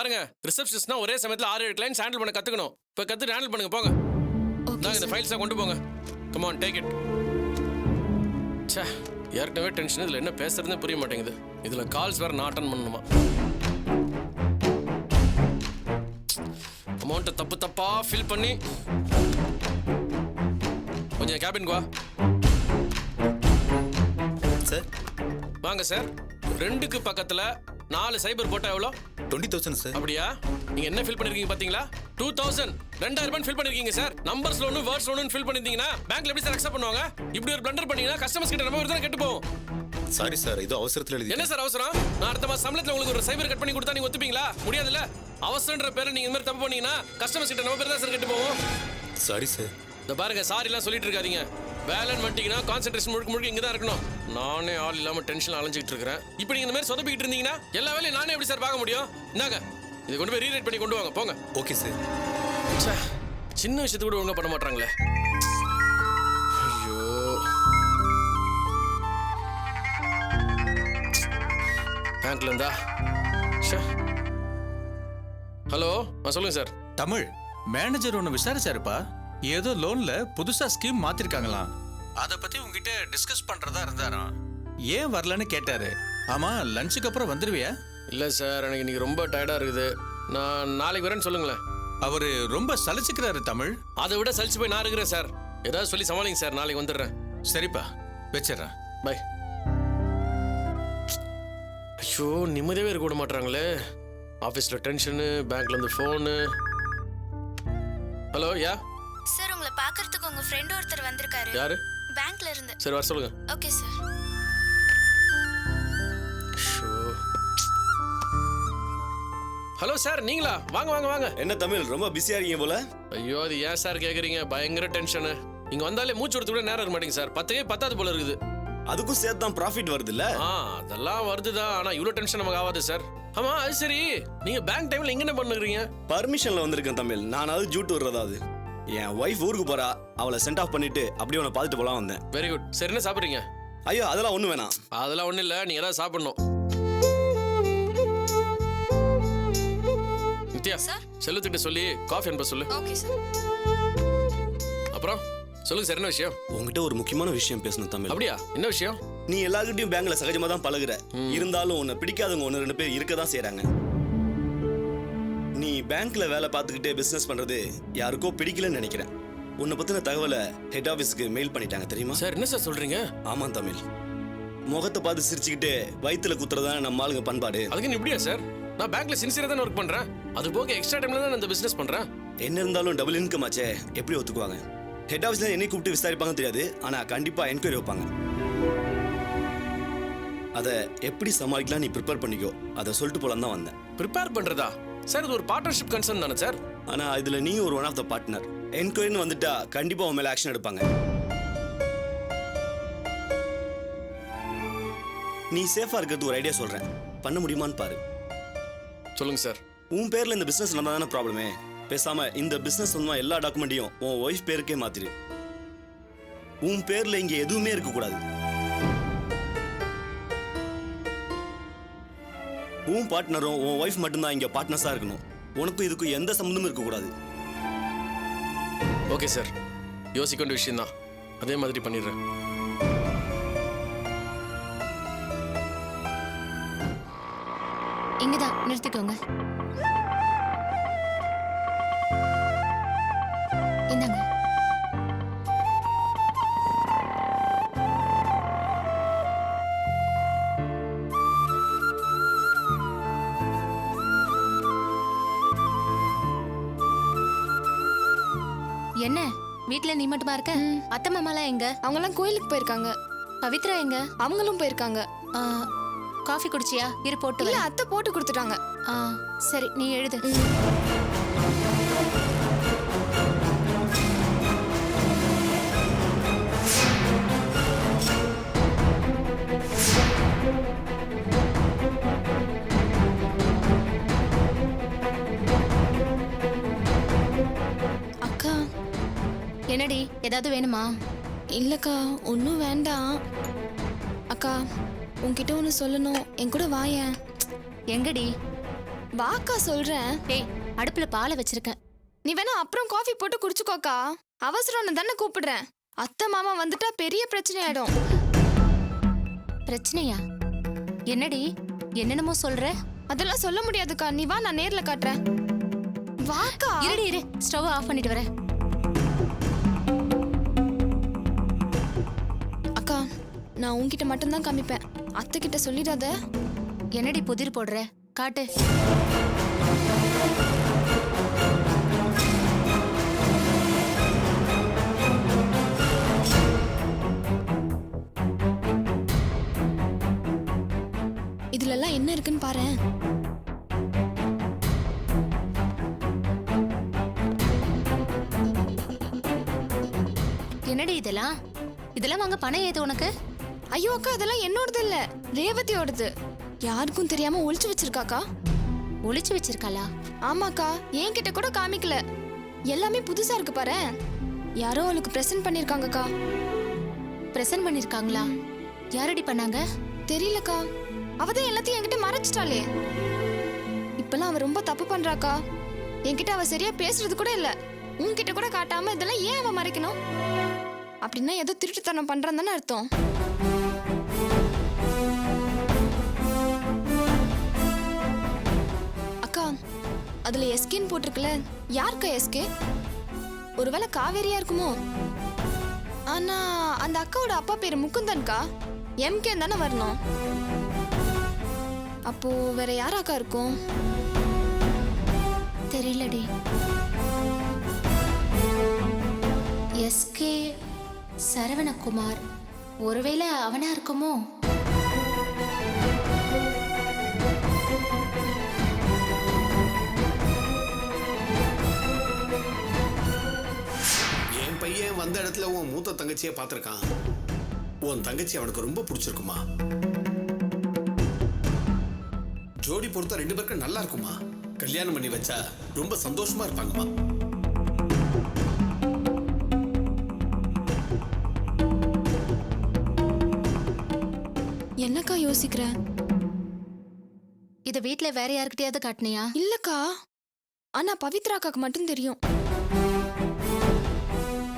பாருங்க ரிசப்ஷனிஸ்ட்னா ஒரே சமயத்துல 6-7 கிளைண்ட்ஸ் ஹேண்டில் பண்ண கத்துக்கணும். இப்போ கத்துட்டு ஹேண்டில் பண்ணுங்க போங்க. நாங்க இந்த ஃபைல்ஸை கொண்டு போங்க. Come on take it. ச்சே ஏற்கனவே டென்ஷன். இதில் என்ன பேசுறதுன்னு புரிய மாட்டேங்குது. இதில் கால்ஸ் வேற நான் அட்டன் பண்ணணுமா? அமௌண்ட்டை தப்பா ஃபில் பண்ணி கொஞ்சம் கேபின் வா. சார் வாங்க சார். 2க்கு பக்கத்துல 4 சைபர் போட்டா எவ்வளோ? 20,000 சார். அப்படியா? நீங்க என்ன ஃபில் பண்ணிருக்கீங்க பாத்தீங்களா? 2000 2000 ஃபில் பண்ணிருக்கீங்க சார். Numbers loan words loan fill பண்ணிருந்தீங்கன்னா பேங்க்ல எப்படி சார் அக்செப்ட் பண்ணுவாங்க? இப்படி ஒரு பிளண்டர் பண்ணீங்கன்னா கஸ்டமர்ஸ் கிட்ட நம்ம தான் கெட்டு போகும். சாரி சார், இது அவசரத்துல எழுதி. என்ன சார் அவசரம்? நான் அடுத்த மாசம் சம்பளத்துல உங்களுக்கு ஒரு சைபர் கட் பண்ணி கொடுத்தா நீங்க ஒத்துப்பீங்களா? முடியாதுல்ல. அவசரன்ற பேர்ல நீங்க இந்த மாதிரி தப்பு பண்ணீங்கன்னா கஸ்டமர்ஸ் கிட்ட நம்ம பேர் தான் சார் கெட்டு போகும். Sorry sir. இந்த பாருங்க சாரி எல்லாம் சொல்லிட்டு இருக்காதீங்க. வேலைன்னு வந்துட்டீங்கன்னா கான்சென்ட்ரேஷன் முழுக்க இங்க தான் இருக்கணும். நானே ஆள் இல்லாம டென்ஷன் அலைஞ்சிட்டு இருக்கிறேன். இப்போ நீங்க இந்த மாதிரி சொதப்பிக்கிட்டு இருந்தீங்கன்னா எல்லா வேலையும் நானே எப்படி சார் பார்க்க முடியும்? இந்தாங்க இதை கொண்டு போய் ரீரைட் பண்ணி கொண்டு வாங்க போங்க. Okay sir. சின்ன விஷயத்தை கூட ஒழுங்கா பண்ண மாட்டாங்களே. ஐயோ பேங்க்ல இருந்தா. ஹலோ சொல்லுங்க சார். தமிழ் மேனேஜர் ஒன்று விசாரிச்சாருப்பா. ஏதோ லோன்ல புதுசா ஸ்கீம் மாத்திருக்காங்களாம். அத பத்தி உங்ககிட்ட டிஸ்கஸ் பண்றதா இருந்தாராம். ஏன் வரலன்னு கேட்டாரு. ஆமா லஞ்சுக்கு அப்புறம் வந்துருவியா? இல்ல சார் எனக்கு இன்னைக்கு ரொம்ப டயர்டா இருக்குது. நான் நாளைக்கு வரேன்னு சொல்லுங்களேன். அவரு ரொம்ப சலிச்சுக்கிறாரு தமிழ். அதை விட சலிச்சு போய் நான் இருக்கிறேன் சார். ஏதாவது சொல்லி சமாளிங்க சார். நாளைக்கு வந்துடுறேன். சரிப்பா வச்சிடறேன். பை. ஐயோ நிம்மதியாவே இருக்க விட மாட்டாங்களே. ஆஃபீஸில் டென்ஷனு, பேங்க்லேருந்து ஃபோனு. ஹலோ யா சார், உங்களை பார்க்கறதுக்கு உங்க ஃப்ரெண்ட் ஒருத்தர் வந்திருக்காரு. யாரு? பேங்க்ல இருந்து. சரி வர சொல்லுங்க. Okay sir. ஹலோ சார் நீங்களா? வாங்க வாங்க வாங்க. என்ன தமிழ் ரொம்ப பிஸியா இருக்கீங்க போல? ஐயோ அது ஏன் சார் கேட்குறீங்க? பயங்கர டென்ஷனு. இங்கே வந்தாலே மூச்சு எடுத்து கூட நேரம் இருக்க மாட்டேங்க சார். 10 பத்தாது போல இருக்குது. அதுக்கும் சேர்த்து தான் ப்ராஃபிட் வருது இல்ல? அதெல்லாம் வருதுதான். ஆனா இவ்வளோ டென்ஷன் நமக்கு ஆகாது சார். ஆமா அது சரி, நீங்க பேங்க் டைம்ல இங்க என்ன பண்ணுறீங்க? பர்மிஷன்ல வந்திருக்கேன் தமிழ். நானாவது ஜூட்டு வர்றதாவது. என் ஒய்ஃப் ஊருக்கு போறா, அவளை சென்ட் ஆஃப் பண்ணிட்டு அப்படியே உன்னை பார்த்துட்டு போலாம் வந்தேன். Very good. சரி என்ன சாப்பிட்றீங்க? ஐயோ அதெல்லாம் ஒண்ணு வேணாம். அதெல்லாம் ஒன்றும் இல்லை, நீங்க ஏதாவது சாப்பிடணும். நித்யா செல்லுத்திட்ட சொல்லி காஃபி அனுப்ப சொல்லு. Okay sir. அப்புறம் சொல்லுங்க சார் என்ன விஷயம்? உங்ககிட்ட ஒரு முக்கியமான விஷயம் பேசணும் தமிழ். அப்படியா? என்ன விஷயம்? நீ எல்லார்கிட்டயும் பேங்க்ல சகஜமா தான் பழகுற. இருந்தாலும் உன்னை பிடிக்காதவங்க 1-2 பேர் இருக்க தான் செய்யறாங்க. நீ பேங்க்ல வேலை பார்த்துக்கிட்டே பிசினஸ் பண்றது யாருக்கோ பிடிக்கலன்னு நினைக்கிறேன். உன்னை பத்தின தகவலை ஹெட் ஆபீஸ்க்கு மெயில் பண்ணிட்டாங்க தெரியுமா? சார் என்ன சார் சொல்றீங்க? ஆமா தமிழ். முகத்தை பார்த்து சிரிச்சுக்கிட்டு வயிற்றுல குத்துறதா நம்ம ஆளுங்க பண்பாடு. அதுக்கு எப்படியா சார்? நான் பேங்க்ல சின்சியரா தான் ஒர்க் பண்றேன். அது போக எக்ஸ்ட்ரா டைம்ல தான் இந்த பிசினஸ் பண்றேன். என்ன இருந்தாலும் டபுள் இன்கம் ஆச்சே, எப்படி ஒத்துக்குவாங்க? ஹெட் ஆஃபீஸ்ல என்னை கூப்பிட்டு விசாரிப்பாங்கன்னு தெரியாது, ஆனா கண்டிப்பா என்கொயரி வைப்பாங்க. அதை எப்படி சமாளிக்கலாம் நீ ப்ரிப்பேர் பண்ணிக்கோ. அதை சொல்லிட்டு போலாம் தான் வந்தேன். ப்ரிப்பேர் பண்றதா சார்? இது ஒரு பார்ட்னர்ஷிப் கன்சர்ன் தானே சார்? ஆனா இதுல நீ ஒரு ஒன் ஆஃப் த பார்ட்னர். என்கொயரின்னு வந்துட்டா கண்டிப்பா உன் மேல ஆக்ஷன் எடுப்பாங்க. நீ சேஃபா இருக்கிறது ஒரு ஐடியா சொல்றேன், பண்ண முடியுமான்னு பாரு. சொல்லுங்க சார். உன் பேர்ல இந்த பிசினஸ் நம்ம தானே ப்ராப்ளமே. பேசாம இந்த பிசினஸ் வந்து எல்லா டாக்குமெண்ட்டையும் உன் ஒய்ஃப் பேருக்கே மாத்திரு. உன் பேர்ல இங்க எதுவுமே இருக்க கூடாது. உன் பார்ட்னரும் உன் ஒய்ஃப் மட்டும்தான் இங்க பார்ட்னர்ஸா இருக்கணும். உனக்கும் இதுக்கும் எந்த சம்மந்தமும் இருக்க கூடாது. ஓகே சார், யோசிக்க வேண்டிய விஷயம் தான். அதே மாதிரி பண்ணிடுறேன். இங்கதான் நிறுத்திக்கோங்க. இந்தாங்க. என்ன வீட்ல நீ மட்டுமா இருக்க? அத்தை மாமாலாம் எங்க? அவங்கெல்லாம் கோயிலுக்கு போயிருக்காங்க. பவித்ரா எங்க? அவங்களும் போயிருக்காங்க. காஃபி குடிச்சியா? இரு போட்டு இல்ல அத்தை போட்டு கொடுத்துட்டாங்க. சரி நீ எழுது. அக்கா என்னடி ஏதாவது வேணுமா? இல்லக்கா ஒன்றும் வேண்டாம். அக்கா உன்கிட்ட ஒன்று சொல்லணும், என் கூட வாயேன். எங்கடி? வாக்கா சொல்றேன். டேய் அடுப்புல பாலை வச்சிருக்கேன். நீ வேணா அப்புறம் காஃபி போட்டு குடிச்சுக்கோக்கா. அவசரம்னு தானே கூப்பிடுறேன். அத்தை மாமா வந்துட்டா பெரிய பிரச்சனை ஆயிடும். பிரச்சனையா? என்னடி என்னென்னமோ சொல்ற? அதெல்லாம் சொல்ல முடியாதுக்கா. நீ வா, நான் நேர்ல காட்டுறேன். வாக்கா. இரு ஸ்டவ் ஆஃப் பண்ணிட்டு வரேன். அக்கா, நான் உன்கிட்ட மட்டும்தான் காமிப்பேன். அத்தை கிட்ட சொல்லிடாத. என்னடி புதிர் போடுற? காட்டு. இதுல எல்லாம் என்ன இருக்குன்னு பாரேன். என்னடி இதெல்லாம்? இதெல்லாம் வாங்க பணம் ஏது உனக்கு? ஐயோ அக்கா, அதெல்லாம் என்னோடது இல்ல, ரேவதியோடது. யாருக்கும் தெரியாம ஒளிச்சு வச்சிருக்காக்கா. ஒளிச்சு வச்சிருக்காளா? ஆமாக்கா, என்கிட்ட கூட காமிக்கல. எல்லாமே புதுசா இருக்கு பாரு. யாரோ அவளுக்கு பிரசன்ட் பண்ணிருக்காங்கக்கா. பிரசன்ட் பண்ணிருக்காங்களா? யாரடி பண்ணாங்க? தெரியலக்கா. அவதான் எல்லாத்தையும் என்கிட்ட மறைச்சிட்டாளே. இப்பெல்லாம் அவ ரொம்ப தப்பு பண்றாக்கா. என்கிட்ட அவ சரியா பேசுறது கூட இல்ல. உன்கிட்ட கூட காட்டாம இதெல்லாம் ஏன் அவ மறைக்கணும்? அப்படின்னா ஏதோ திருட்டுத்தனம் பண்றான்னு தானே அர்த்தம். அக்கா, அதுல எஸ்கேன்னு போட்டிருக்குல, யாருக்கா எஸ்கே? ஒருவேளை காவேரியா இருக்குமோ? ஆனா அந்த அக்காவோட அப்பா பேரு முகுந்தன்கா. எம்கே தானே வரணும். அப்போ வேற யாராக்கா இருக்கும்? தெரியலடி. எஸ்கே சரவணகுமார், ஒருவேளை அவனா இருக்குமோ? என் பையன் வந்த இடத்துல உன் மூத்த தங்கச்சியை பார்த்துருக்கான். உன் தங்கச்சி அவனுக்கு ரொம்ப பிடிச்சிருக்குமா. ஜோடி பொறுத்த 2 பேருக்கும் நல்லா இருக்குமா. கல்யாணம் பண்ணி வச்சா ரொம்ப சந்தோஷமா இருப்பாங்கம்மா. என்னக்கா யோசிக்கிற? இத வீட்ல வேற யார்கிட்டயாவது காட்டினியா? இல்லக்கா, ஆனா பவித்ராக்காக்கு மட்டும் தெரியும்.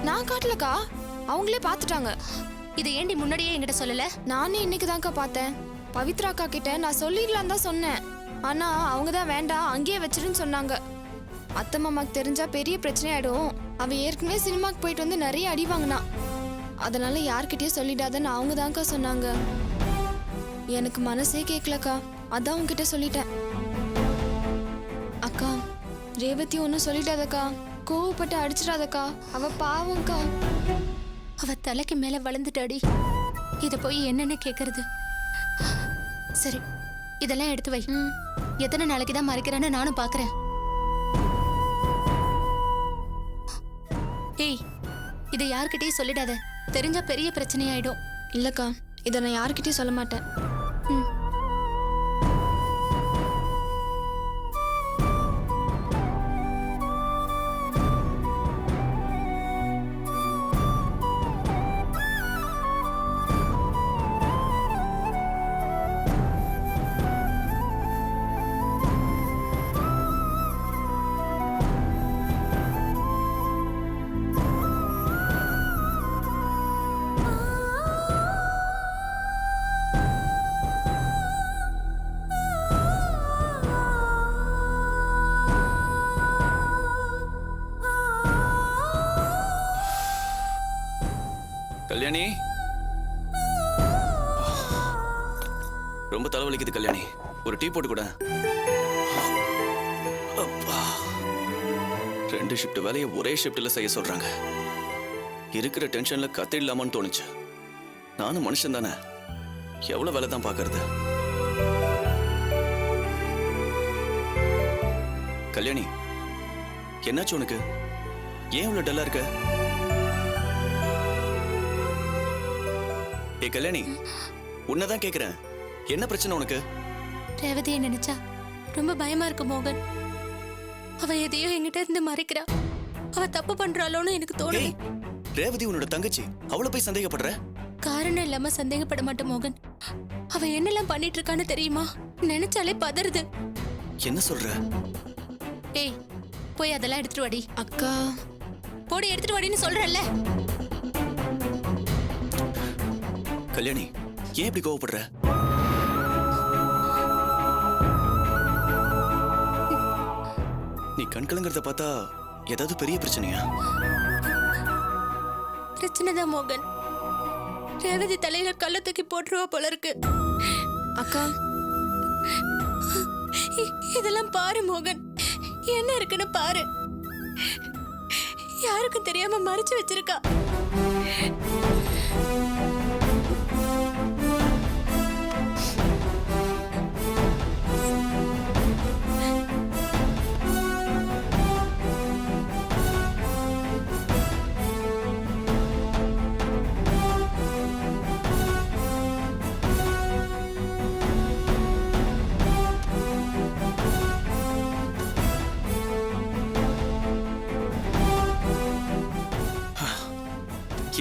நான் காட்டலக்கா, அவங்களே பார்த்துட்டாங்க. இதை ஏண்டி முன்னாடியே என்கிட்ட சொல்லல? நானே இன்னைக்கு தான்க்கா பார்த்தேன். பவித்ராக்கா கிட்ட நான் சொல்லிடலாம் தான் சொன்னேன். ஆனா அவங்க தான் வேண்டாம், அங்கேயே வச்சிருன்னு சொன்னாங்க. அத்தை மாமாக்கு தெரிஞ்சா பெரிய பிரச்சனை ஆயிடும். அவ ஏற்கனவே சினிமாக்கு போயிட்டு வந்து நிறைய அடி வாங்கினா. அதனால யார்கிட்டயும் சொல்லிடாதன்னு அவங்க தான்க்கா சொன்னாங்க. எனக்கு மனசே கேட்கலக்கா, அதான் உங்ககிட்ட சொல்லிட்டேன். அக்கா, ரேவதி ஒன்னும் சொல்லிட்டாதக்கா. கோவப்பட்டு அடிச்சிடாதக்கா, அவ பாவம்க்கா. அவ தலைக்கு மேல வளர்ந்துட்டாடி. இத போய் என்னன்னு கேக்குறது? சரி, இதெல்லாம் எடுத்து வை. எத்தனை நாளைக்கு தான் மறைக்கிறேன்னு நானும் பாக்குறேன். ஏய், இதை யார்கிட்டயும் சொல்லிடாத. தெரிஞ்சா பெரிய பிரச்சனையாயிடும். இல்லக்கா, இதை நான் யார்கிட்டயும் சொல்ல மாட்டேன். கல்யாணி, ரொம்ப தலைவலிக்குது கல்யாணி. ஒரு டீ போட்டு கூட. அப்பா, 2 ஷிஃப்ட் வேலையை ஒரே ஷிஃப்ட்ல செய்ய சொல்றாங்க. இருக்கிற டென்ஷன்ல கத்திடலாமான்னு தோணுச்சு. நானும் மனுஷன் தானே, எவ்வளவு வேலை தான் பாக்குறது. கல்யாணி, என்னாச்சு உனக்கு? ஏன் இவ்வளவு டல்லா இருக்க? ஏ கல்யாணி, உன்னதான் கேக்குறேன், என்ன பிரச்சனை உனக்கு? ரேவதியை நினைச்சா ரொம்ப பயமா இருக்கு மோகன். அவ எதையோ என்கிட்ட இருந்து மறைக்கிறா. அவ தப்பு பண்றாளோன்னு எனக்கு தோணுது. ரேவதி உன்னோட தங்கச்சி, அவளை போய் சந்தேகப்படுற? காரணம் இல்லாம சந்தேகப்பட மாட்டேன் மோகன். அவ என்னெல்லாம் பண்ணிட்டு இருக்கான்னு தெரியுமா? நினைச்சாலே பதறுது. என்ன சொல்ற? ஏய் போய் அதெல்லாம் எடுத்துட்டு வாடி. அக்கா போடி எடுத்துட்டு வாடின்னு சொல்றேன்ல. கல்யாணி, ஏன் இப்படி கோவப்படுற? நீ கண் கலங்கறத பார்த்தா ஏதாவது பெரிய பிரச்சனையா? பிரச்சனை தான் மோகன். ரேவதி தலையில கல்ல தூக்கி போட்டுருவா போல இருக்கு. அக்கா இதெல்லாம் பாரு மோகன், என்ன இருக்குன்னு பாரு. யாருக்கும் தெரியாம மறைச்சு வச்சிருக்கா.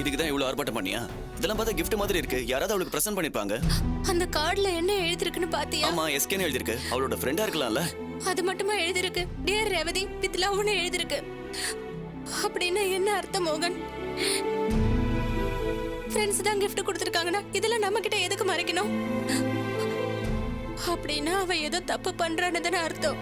இதுக்குதான் இவ்வளவு ஆர்ப்பாட்டம் பண்ணியா? இதெல்லாம் பார்த்தா gift மாதிரி இருக்கு. யாராவது அவளுக்கு பிரசன்ட் பண்ணிருப்பாங்க. அந்த கார்டுல என்ன எழுதிருக்குன்னு பாத்தியா? ஆமா, எஸ்கேன்னு எழுதிருக்கு. அவளோட ஃப்ரெண்டா இருக்கலாம்ல. அது மட்டுமா எழுதிருக்கு? டியர் ரேவதி வித் லவ்னு எழுதிருக்கு. அப்படின்னா என்ன அர்த்தம் மோகன்? ஃப்ரெண்ட்ஸ் தான் gift கொடுத்திருக்காங்கன்னா இதெல்லாம் நம்ம கிட்ட எதுக்கு மறைக்கணும்? அப்படின்னா அவ ஏதோ தப்பு பண்றான்னு தானே அர்த்தம்.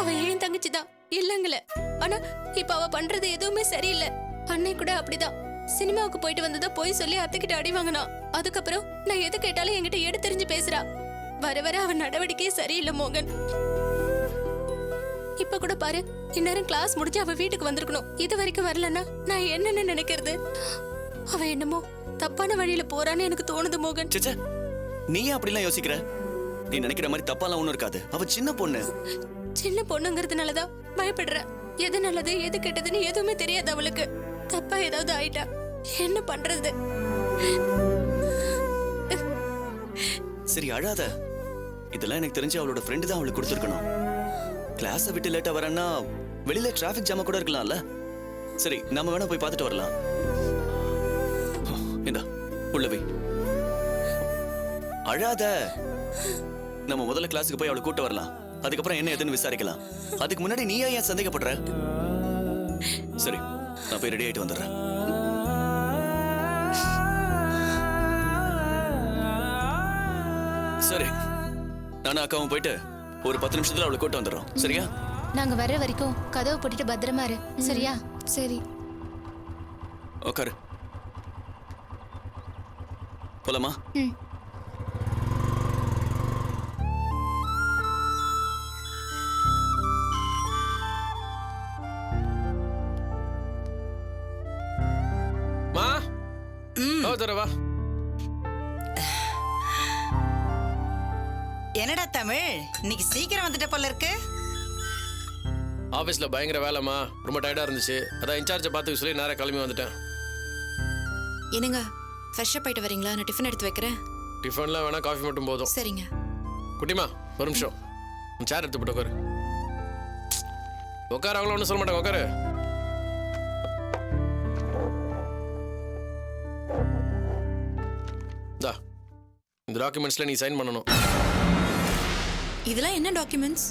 அவ ஏன் தங்கச்சி தான் இல்லங்கள. ஆனா இப்ப அவ பண்றது எதுவுமே சரியில்லை. அன்னை கூட அப்படிதான் சினிமாவுக்கு போயிட்டு வந்ததா போய் சொல்லி அத்தைக்கிட்ட அடி வாங்கினா. அதுக்கப்புறம் நான் எது கேட்டாலும் என்கிட்ட எடுத்து தெரிஞ்சு பேசுறா. வர வர அவன் நடவடிக்கையே சரியில்லை மோகன். இப்ப கூட பாரு, இந்நேரம் கிளாஸ் முடிஞ்சு அவ வீட்டுக்கு வந்திருக்கணும். இது வரைக்கும் வரலன்னா நான் என்னன்னு நினைக்கிறது? அவ என்னமோ தப்பான வழியில போறான்னு எனக்கு தோணுது மோகன். சேச்சே, நீ ஏன் அப்படிலாம் யோசிக்கிற? நீ நினைக்கிற மாதிரி தப்பாலாம் ஒண்ணும் இருக்காது. அவ சின்ன பொண்ணு. சின்ன பொண்ணுங்கிறதுனாலதான் பயப்படுற. எது நல்லது எது கெட்டதுன்னு எதுவுமே தெரியாது அவளுக்கு. தப்பா ஏதாவது ஆயிட்டா என்ன பண்றது? சரி அழாத. இதெல்லாம் எனக்கு தெரிஞ்சு அவளோட ஃப்ரெண்டு தான் அவளுக்கு கொடுத்துருக்கணும். கிளாஸை விட்டு லேட்டா வரேன்னா வெளியில டிராஃபிக் ஜாம கூட இருக்கலாம்ல. சரி, நம்ம வேணா போய் பார்த்துட்டு வரலாம். இந்தா உள்ள போய். அழாத. நம்ம முதல்ல கிளாஸுக்கு போய் அவளை கூட்ட வரலாம். அதுக்கப்புறம் என்ன ஏதுன்னு விசாரிக்கலாம். அதுக்கு முன்னாடி நீ ஏன் சந்தேகப்படுற? சரி, நான் போய் ரெடி ஆயிட்டு வந்துடுறேன். சரி, நானும் அக்காவும் போயிட்டு ஒரு 10 நிமிஷத்துல அவளை கூட்ட வந்துடுறோம். சரியா? நாங்க வர்ற வரைக்கும் கதவை போட்டுட்டு பத்திரமா இரு. சரியா? சரி. உட்காரு. போலாமா? மா தரவா. என்னடா தமிழ், இன்னைக்கு சீக்கிரம் வந்துட்ட போல இருக்கு. ஆஃபீஸில் பயங்கர வேலைம்மா, ரொம்ப டயர்டாக இருந்துச்சு. அதான் இன்சார்ஜை பார்த்துக்க சொல்லி நேராக கிளம்பி வந்துட்டேன். என்னங்க ஃப்ரெஷ் அப் ஆயிட்டு வரீங்களா? நான் டிஃபன் எடுத்து வைக்கிறேன். டிஃபன்லாம் வேணா, காஃபி மட்டும் போதும். சரிங்க. குட்டிமா ஒரு நிமிஷம், சேர் எடுத்து போட்டு உட்காரு. உட்காரு, அவங்கள ஒன்றும் சொல்ல மாட்டாங்க. உட்காரு. தா, இந்த டாக்குமெண்ட்ஸில் நீ சைன் பண்ணணும். இதெல்லாம் என்ன டாக்குமெண்ட்ஸ்?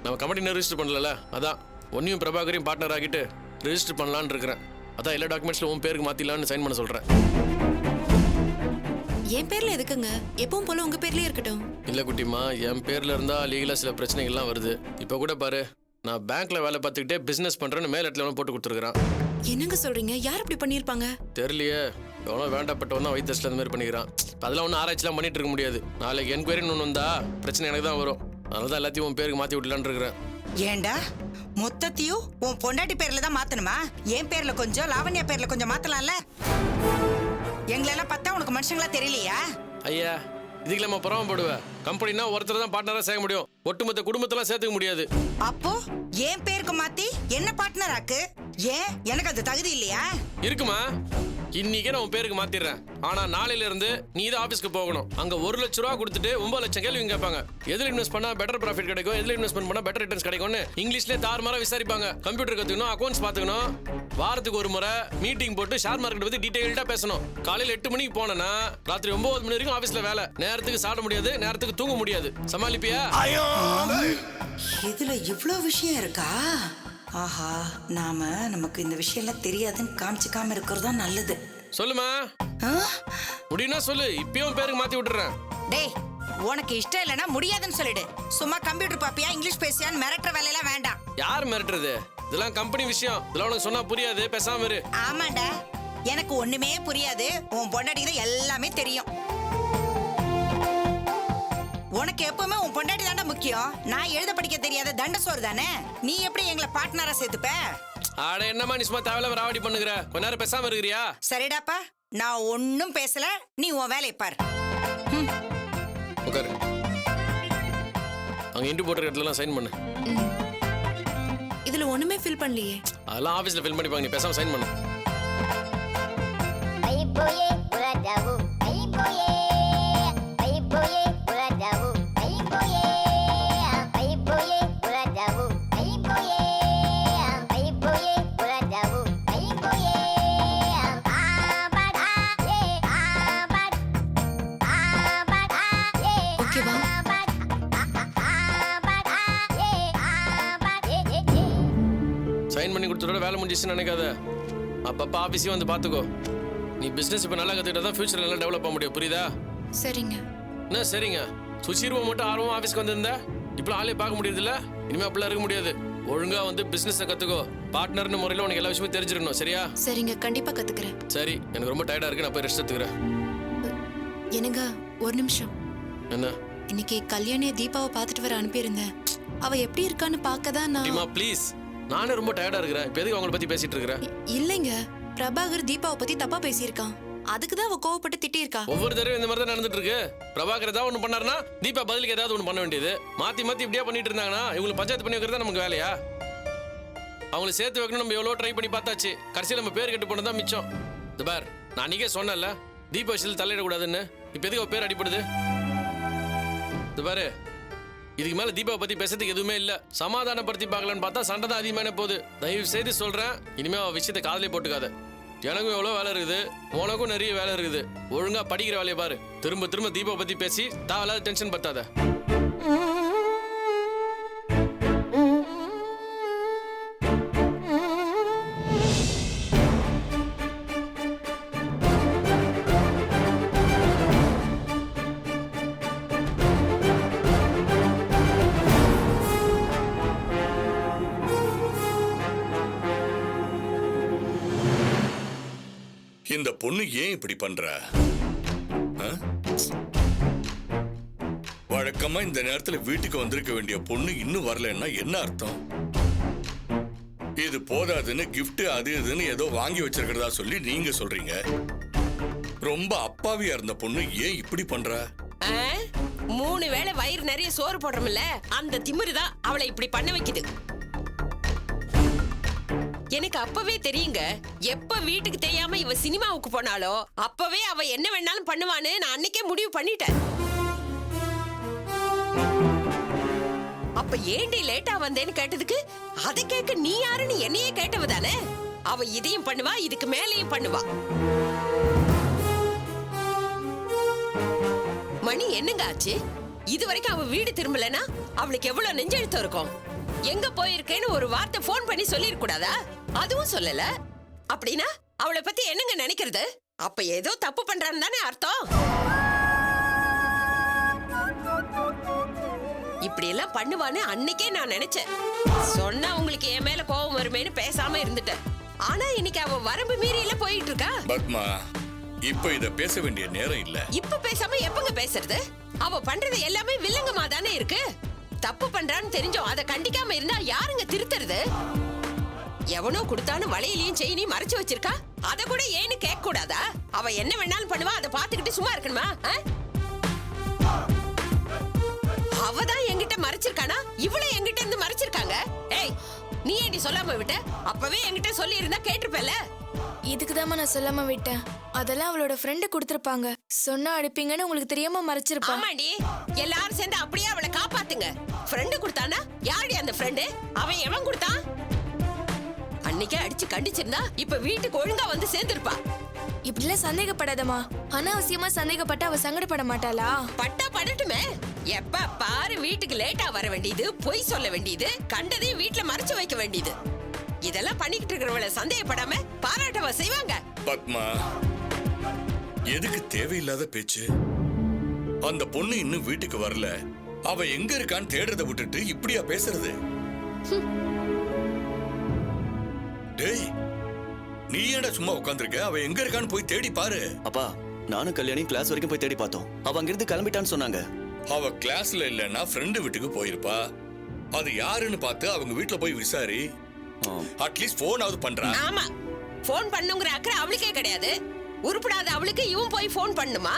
நம்ம கமிட்டி ரெஜிஸ்டர் பண்ணல, அதான் ஒன்னையும் பிரபாகரையும் பார்ட்னர் ஆகிட்டு ரெஜிஸ்டர் பண்ணலான்னு இருக்கிறேன். அதான் எல்லா டாக்குமெண்ட்ஸில் உன் பேருக்கு மாற்றிடலான்னு சைன் பண்ண சொல்கிறேன். என் பேர்ல எதுக்குங்க? எப்பவும் போல உங்க பேர்லயே இருக்கட்டும். இல்லை குட்டிமா, என் பேரில் இருந்தால் லீகலாக சில பிரச்சனைகள்லாம் வருது. இப்போ கூட பாரு, நான் பேங்க்ல வேலை பார்த்துக்கிட்டே பிஸ்னஸ் பண்ணுறேன்னு மேல் இடத்துல போட்டு கொடுத்துருக்குறான். என்னங்க சொல்றீங்க? யார் அப்படி பண்ணியிருப்பாங்க? தெரியலையே, எவ்வளோ வேண்டப்பட்டவன் தான் வயிற்றுல அந்த மாதிரி பண்ணிக்கிறான். அதெல்லாம் ஒன்றும் ஆராய்ச்சிலாம் பண்ணிட்டு இருக்க முடியாது. நாளைக்கு என்கொயரின்னு ஒன்று வந்தா பிரச்சனை எனக்கு தான் வரும். அதனால தான் எல்லாத்தையும் உன் பேருக்கு மாற்றி விடலான்னு இருக்கிறேன். ஏண்டா மொத்தத்தையும் உன் பொண்டாட்டி பேர்ல தான் மாத்தணுமா? என் பேர்ல கொஞ்சம், லாவண்யா பேர்ல கொஞ்சம் மாத்தலாம்ல. எங்களெல்லாம் பார்த்தா உனக்கு மனுஷங்களா தெரியலையா? ஐயா, இதுக்கு நம்ம புறம்படுவேன். கம்பெனினா ஒருத்தர் தான் பார்ட்னராக சேர்க்க முடியும், ஒட்டுமொத்த குடும்பத்தெல்லாம் சேர்த்துக்க முடியாது. அப்போ என் பேருக்கு மாத்தி என்ன பார்ட்னர் ஆக்கு? ஏன் எனக்கு அது தகுதி இல்லையா? இருக்குமா, இன்னைக்கே நான் உன் பேருக்கு மாத்திடுறேன். ஆனா நாளையில இருந்து நீ தான் ஆபீஸ்க்கு போகணும். அங்க 1 லட்ச ரூபா கொடுத்துட்டு 9 லட்சம் கேள்வி கேட்பாங்க. எதுல இன்வெஸ்ட் பண்ணா பெட்டர் ப்ராஃபிட் கிடைக்கும், எதுல இன்வெஸ்ட்மெண்ட் பண்ணா பெட்டர் ரிட்டர்ன்ஸ் கிடைக்கும்னு இங்கிலீஷ்ல தாறுமாறா விசாரிப்பாங்க. கம்ப்யூட்டர் கத்துக்கணும், அக்கௌண்ட்ஸ் பாத்துக்கணும். வாரத்துக்கு ஒரு முறை மீட்டிங் போட்டு ஷேர் மார்க்கெட் பத்தி டீடைல்டா பேசணும். காலையில 8 மணிக்கு போனேன்னா ராத்திரி 9 மணி வரைக்கும் ஆபீஸ்ல வேலை. நேரத்துக்கு சாப்பிட முடியாது, நேரத்துக்கு தூங்க முடியாது. சமாளிப்பியா? இதுல இவ்ளோ விஷயம் இருக்கா? ஆஹா, நமக்கு இந்த விஷயம் எல்லாம் தெரியாதுன்னு காமிச்சிக்காம இருக்கிறது தான் நல்லது. சொல்லுமா, முடியும்னா சொல்லு, இப்பயும் பேருக்கு மாத்தி விட்டுறேன். டேய், உனக்கு இஷ்டம் இல்லைன்னா முடியாதுன்னு சொல்லிடு. சும்மா கம்ப்யூட்டர் பாப்பியா, இங்கிலீஷ் பேசியான்னு மிரட்டுற வேலையெல்லாம் வேண்டாம். யார் மிரட்டுறது? இதெல்லாம் கம்பெனி விஷயம். இதெல்லாம் உனக்கு சொன்னா புரியாது, பேசாம இரு. ஆமாண்டா, எனக்கு ஒண்ணுமே புரியாது. உன் பொண்டாட்டிக்கு தான் எல்லாமே தெரியும். உனக்கு எப்பவுமே உன் பொண்டாட்டி தாண்டா முக்கியம். நான் எழுத படிக்க தெரியாத தண்டசோறு தானே. நீ எப்படி எங்களை பார்ட்னரா சேர்த்துப்ப? ஆட என்னமா நீ சும்மா தேவையில்லாம ராவடி பண்ணுகிற? கொஞ்ச நேரம் பேசாம இருக்கிறியா? சரிடாப்பா, நான் ஒன்னும் பேசல. நீ உன் வேலையை பாரு. உட்காரு. அங்க இன்டு போட்டுற இடத்துல சைன் பண்ணு. இதுல ஒண்ணுமே ஃபில் பண்ணலையே. அதெல்லாம் ஆபீஸ்ல ஃபில் பண்ணிப்பாங்க, நீ பேசாம சைன் பண்ணு. ஓகேவா? சைன் பண்ணி கொடுத்துட வேலை முடிஞ்சிச்சுன்னு நினைக்காத. அப்பப்ப ஆபீஸையும் வந்து பாத்துக்கோ. நீ பிசினஸ் இப்ப நல்லா கத்துக்கிட்டா தான் ஃபியூச்சர்ல நல்லா டெவலப் பண்ண முடியும். புரியுதா? சரிங்க. என்ன சரிங்க? சுச்சிருவம் மட்டும் ஆர்வம் ஆபீஸ்க்கு வந்திருந்தா இப்பெல்லாம் ஆளே பார்க்க முடியுது இல்ல? இனிமே அப்படிலாம் இருக்க முடியாது. ஒழுங்கா வந்து பிசினஸ் கத்துக்கோ. பார்ட்னர்னு முறையில் உனக்கு எல்லா விஷயமும் தெரிஞ்சிருக்கணும். சரியா? சரிங்க, கண்டிப்பா கத்துக்கிறேன். சரி, எனக்கு ரொம்ப டயர்டா இருக்கு, நான் போய் ரெஸ்ட் எடுத்துக்கிறேன். என்னங்க, ஒரு நிமிஷம். என்ன? இன்னைக்கு கல்யாணிய தீபாவை பார்த்துட்டு வர அனுப்பியிருந்தேன். அவ எப்படி இருக்கான்னு பார்க்க தான் நான். டீமா ப்ளீஸ், நானே ரொம்ப டயர்டா இருக்கிறேன். இப்போ எதுக்கு அவங்கள பத்தி பேசிட்டு இருக்கிற? இல்லைங்க, பிரபாகர் தீபாவை பத்தி தப்பா பேசியிருக்கான். அதுக்கு தான் அவ கோவப்பட்டு திட்டியிருக்கா. ஒவ்வொரு தடவை இந்த மாதிரி தான் நடந்துட்டு இருக்கு. பிரபாகர் ஏதாவது ஒன்று பண்ணாருன்னா தீபா பதிலுக்கு ஏதாவது ஒன்று பண்ண வேண்டியது. மாத்தி மாத்தி இப்படியே பண்ணிட்டு இருந்தாங்கன்னா இவங்களை பஞ்சாயத்து பண்ணி வைக்கிறது நமக்கு வேலையா? அவங்களை சேர்த்து வைக்கணும். நம்ம எவ்வளோ ட்ரை பண்ணி பார்த்தாச்சு. கடைசியில் நம்ம பேர் கெட்டு போனது தான் மிச்சம். இந்த பார், நான் அன்னைக்கே சொன்னேன்ல தீபா விஷயத்தில் தலையிடக்கூடாதுன்னு. இப்போ எதுக்கு அவ பேர் அடிப்படுது? இந்த பாரு, இதுக்கு மேல தீபாவை பத்தி பேசுறதுக்கு எதுவுமே இல்ல. சமாதானப்படுத்தி பார்க்கலான்னு பார்த்தா சண்டை தான் அதிகமான போகுது. தயவு செய்து சொல்றேன், இனிமே அவ விஷயத்தை காதலே போட்டுக்காத. எனக்கும் எவ்வளவு வேலை இருக்குது, உனக்கும் நிறைய வேலை இருக்குது. ஒழுங்கா படிக்கிற வேலையை பாரு. திரும்ப திரும்ப தீபாவை பத்தி பேசி தேவையில்லாத டென்ஷன் பத்தாத. இந்த பொண்ணு ஏன் இப்படி பண்ற? வழக்கமா இந்த நேரத்துல வீட்டுக்கு வந்திருக்க வேண்டிய பொண்ணு இன்னும் வரலன்னா என்ன அர்த்தம்? இது போதாதுன்னு கிஃப்ட் அது இதுன்னு ஏதோ வாங்கி வச்சிருக்கிறதா சொல்லி நீங்க சொல்றீங்க. ரொம்ப அப்பாவியா இருந்த பொண்ணு ஏன் இப்படி பண்ற? 3 வேளை வயிறு நிறைய சோறு போடுறோம்ல, அந்த திமிருதான் அவளை இப்படி பண்ண வைக்குது. எனக்கு அப்பவே தெரியுங்க. எப்ப வீட்டுக்கு தெரியாம இவ சினிமாவுக்கு போனாலோ அப்பவே அவ என்ன வேணாலும் பண்ணுவான்னு நான் அன்னைக்கே முடிவு பண்ணிட்டேன். அப்ப ஏண்டி லேட்டா வந்தேன்னு கேட்டதுக்கு அதை கேட்க நீ யாருன்னு என்னையே கேட்டவ தானே. அவ இதையும் பண்ணுவா, இதுக்கு மேலையும் பண்ணுவா. மணி என்னங்க ஆச்சு? இது வரைக்கும் அவ வீடு திரும்பலனா அவளுக்கு எவ்வளவு நெஞ்செழுத்தம் இருக்கும்? எங்க போயிருக்கேன்னு ஒரு வார்த்தை போன் பண்ணி சொல்லிட கூடாதா? அதுவும் சொல்லல. அப்படின்னா அவளை பத்தி என்னங்க நினைக்கிறது? அப்ப ஏதோ தப்பு பண்றான்னு தானே அர்த்தம். இப்படி எல்லாம் பண்ணுவான்னு அன்னைக்கே நான் நினைச்சேன். சொன்னா உங்களுக்கு என் மேல கோபம் வருமேன்னு பேசாம இருந்துட்டேன். ஆனா இன்னைக்கு அவ வரம்பு மீறியில போயிட்டு இருக்கா. பத்மா, இப்ப இத பேச வேண்டிய நேரம் இல்ல. இப்ப பேசாம எப்பங்க பேசுறது? அவ பண்றது எல்லாமே வில்லங்கமா தானே இருக்கு. தப்பு பண்றான்னு தெரிஞ்சோம் அதை கண்டிக்காம இருந்தா யாருங்க திருத்துறது? எவனோ கொடுத்தான்னு வளையலையும் செயினையும் மறைச்சு வச்சிருக்கா. அத கூட ஏன்னு கேட்க கூடாதா? அவ என்ன வேணாலும் பண்ணுவா, அதை பாத்துக்கிட்டு சும்மா இருக்கணுமா? அவதான் என்கிட்ட மறைச்சிருக்கானா? இவளை என்கிட்ட இருந்து மறைச்சிருக்காங்க. ஏய், நீ ஏண்டி சொல்லாம விட்ட? அப்பவே என்கிட்ட சொல்லி இருந்தா கேட்டிருப்பல. இதுக்கு தான் நான் சொல்லாம விட்டேன். அதெல்லாம் அவளோட ஃப்ரெண்டு கொடுத்துருப்பாங்க. சொன்னா அடிப்பீங்கன்னு உங்களுக்கு தெரியாம மறைச்சிருப்பா. ஆமாடி, எல்லாரும் சேர்ந்து அப்படியே அவளை காப்பாத்துங்க. ஃப்ரெண்டு கொடுத்தானா? யாருடி அந்த ஃப்ரெண்டு? அவன் எவன் கொடுத்தான்? அன்னைக்கே அடிச்சு கண்டிச்சிருந்தா இப்ப வீட்டுக்கு ஒழுங்கா வந்து சேர்ந்திருப்பா. இப்படிலாம் சந்தேகப்படாதம்மா. அனாவசியமா சந்தேகப்பட்டு அவ சங்கடப்பட மாட்டாளா? பட்டா படட்டுமே. எப்ப பாரு வீட்டுக்கு லேட்டா வர வேண்டியது, பொய் சொல்ல வேண்டியது, கண்டதையும் வீட்டுல மறைச்சு வைக்க வேண்டியது. இதெல்லாம் பண்ணிக்கிட்டு இருக்கிறவள சந்தேகப்படாம பாராட்டவா செய்வாங்க? பத்மா, எதுக்கு தேவையில்லாத பேச்சு? அந்த பொண்ணு இன்னும் வீட்டுக்கு வரல, அவ எங்க இருக்கான்னு தேடுறத விட்டுட்டு இப்படியா பேசுறது? டேய், நீ ஏன்டா சும்மா உட்காந்துருக்க? அவ எங்க இருக்கான்னு போய் தேடி பாரு. அப்பா, நானும் கல்யாணி கிளாஸ் வரைக்கும் போய் தேடி பார்த்தோம். அவ அங்கிருந்து கிளம்பிட்டான்னு சொன்னாங்க. அவ கிளாஸ்ல இல்லைன்னா ஃப்ரெண்டு வீட்டுக்கு போயிருப்பா. அது யாருன்னு பார்த்து அவங்க வீட்டுல போய் விசாரி. அட்லீஸ்ட் போனாவது பண்றா. ஆமா, போன் பண்ணுங்கிற அக்கறை அவளுக்கே கிடையாது. உருப்படாத அவளுக்கு இவன் போய் போன் பண்ணுமா?